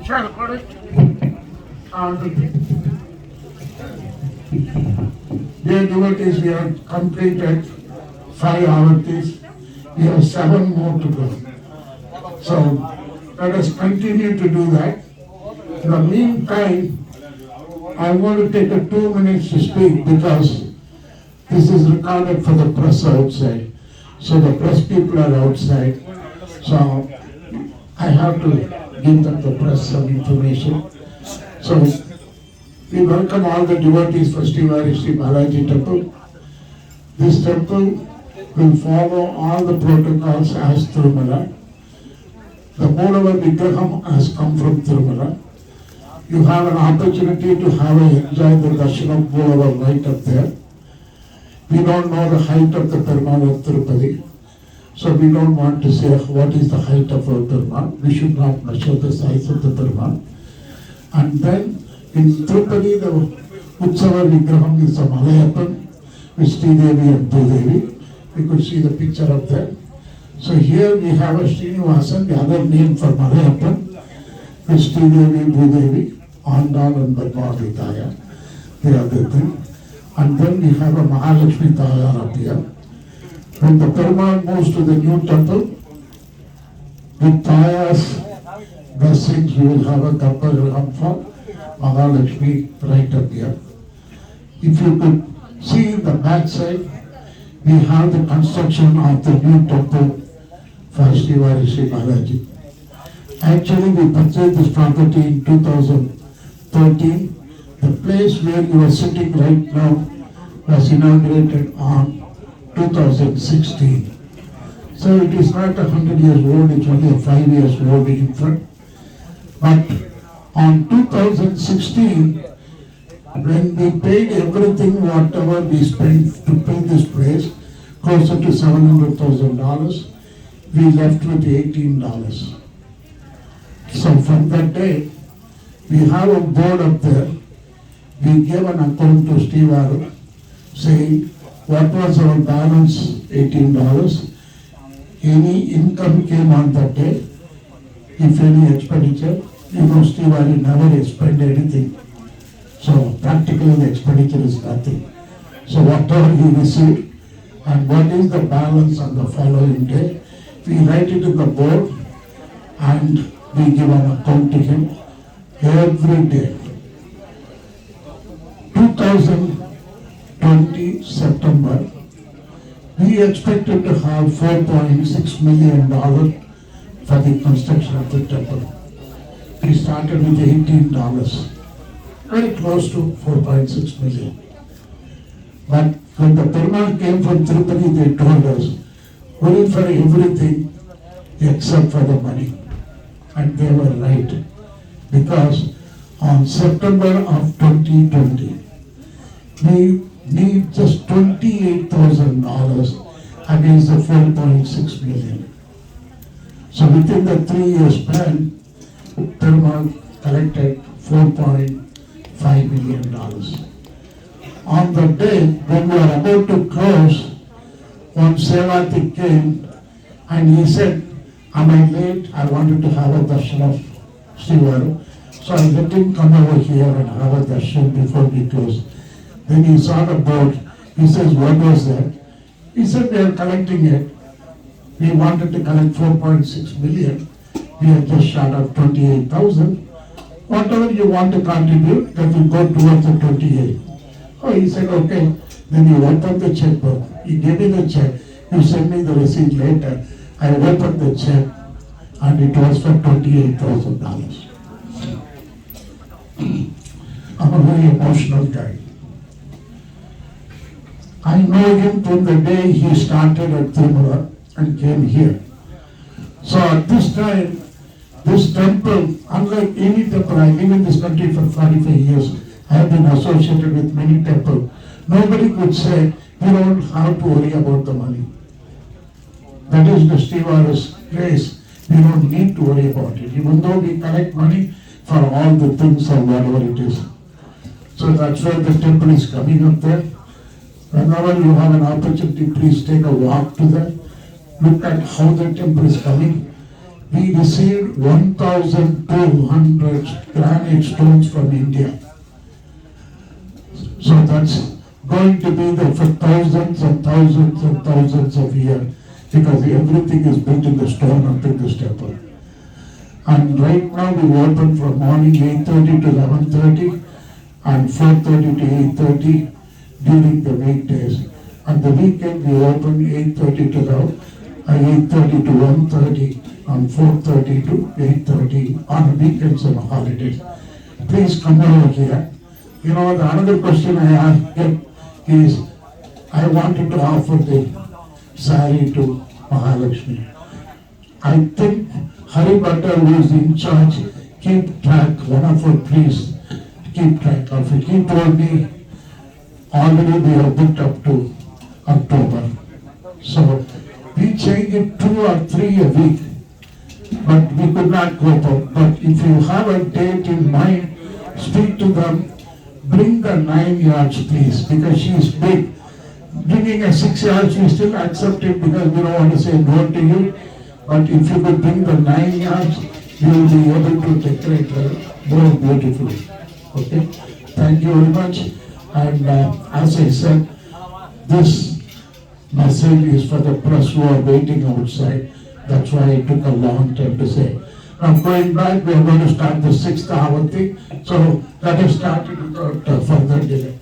Dear devotees, we have completed 5 avartis. We have 7 more to go. So let us continue to do that. In the meantime, I want to take 2 minutes to speak because this is recorded for the press outside. So the press people are outside. So I have to give them the press some information. So we welcome all the devotees for Srivari Sri Balaji Temple. This temple will follow all the protocols as Tirumala. The Moolava Vigraham has come from Tirumala. You have an opportunity to enjoy the darshan of Moolava right up there. We don't know the height of the Perumal of Tirupati. So we don't want to say what is the height of our Perumal. We should not measure the size of the Perumal. And then in Tirupati, the Utsava Vigraham is a Malayappan with Sridevi and Bhudevi. We could see the picture of them. So here we have a Srinivasan, the other name for Malayappan, with Sridevi, Bhudevi, Andal and Padmavati Taya. They are the thing. And then we have a Mahalakshmi Tayar up here. When the Perumal moves to the new temple, with Taya's blessings, we will have a Garbha Griham for Mahalakshmi right up here. If you could see the back side, we have the construction of the new temple for Srivari Sri Balaji. Actually, we purchased this property in 2013. The place where you are sitting right now was inaugurated on 2016. So it is not 100 years old, it's only 5 years old in front. But on 2016, when we paid everything, whatever we spent to build this place, closer to $700,000, we left with $18. So from that day, we have a board up there. We gave an account to Srivari saying what was our balance, $18. Any income came on that day, if any expenditure, Srivari never spent anything. So practically the expenditure is nothing. So whatever he received and what is the balance on the following day, we write it in the board and we give an account to him every day. 2020 September, we expected to have $4.6 million for the construction of the temple. We started with $18, very close to 4.6 million. But when the Perumal came from Tirupati, they told us, we're in for everything except for the money. And they were right. Because on September of 2020, we need just $28,000 against the 4.6 million. So within the 3-year span, Perumal collected $4.5 million. On the day when we were about to close, one Sevati came and he said, am I late? I wanted to have a darshan of Srivari. So I let him come over here and have a darshan before we close. Then he saw the board. He says, what was that? He said, we are collecting it. We wanted to collect 4.6 million. We are just short of 28,000. Whatever you want to contribute, that will go towards the 28. Oh, he said, okay. Then he opened the checkbook. He gave me the check. You send me the receipt later. I opened the check and it was for $28,000. I'm a very emotional guy. I know him from the day he started at Tirumala and came here. So at this time, this temple, unlike any temple, I live in this country for 45 years. I have been associated with many temples. Nobody could say, you don't have to worry about the money. That is the Srivari's grace. We don't need to worry about it, even though we collect money for all the things or whatever it is. So that's why the temple is coming up there. Whenever you have an opportunity, please take a walk to that. Look at how the temple is coming. We received 1,200 granite stones from India. So that's going to be there for thousands and thousands and thousands of years, because everything is built in the stone up in this temple. And right now we open from morning 8:30 to 11:30 and 4:30 to 8:30 during the weekdays. On the weekend we open 8:30 to 8:30 to 1:30 and 4:30 to 8:30 on weekends and holidays. Please come over here. You know, the another question I asked is, I wanted to offer the sari to Mahalakshmi. I think Hari Bhatta, who is in charge, keep track, one of our priests, keep track of it. He told me already we are booked up to October. So we change it 2 or 3 a week, but we could not cope up. But if you have a date in mind, speak to them, bring the 9 yards please, because she is big. Bringing a 6 yards, we still accept it because we don't want to say no to you. But if you could bring the 9 yards, you will be able to decorate her more beautifully. Okay? Thank you very much. And as I said, this message is for the press who are waiting outside. That's why I took a long time to say. Now going back, we are going to start the 6th hour thing. So that is started without further delay.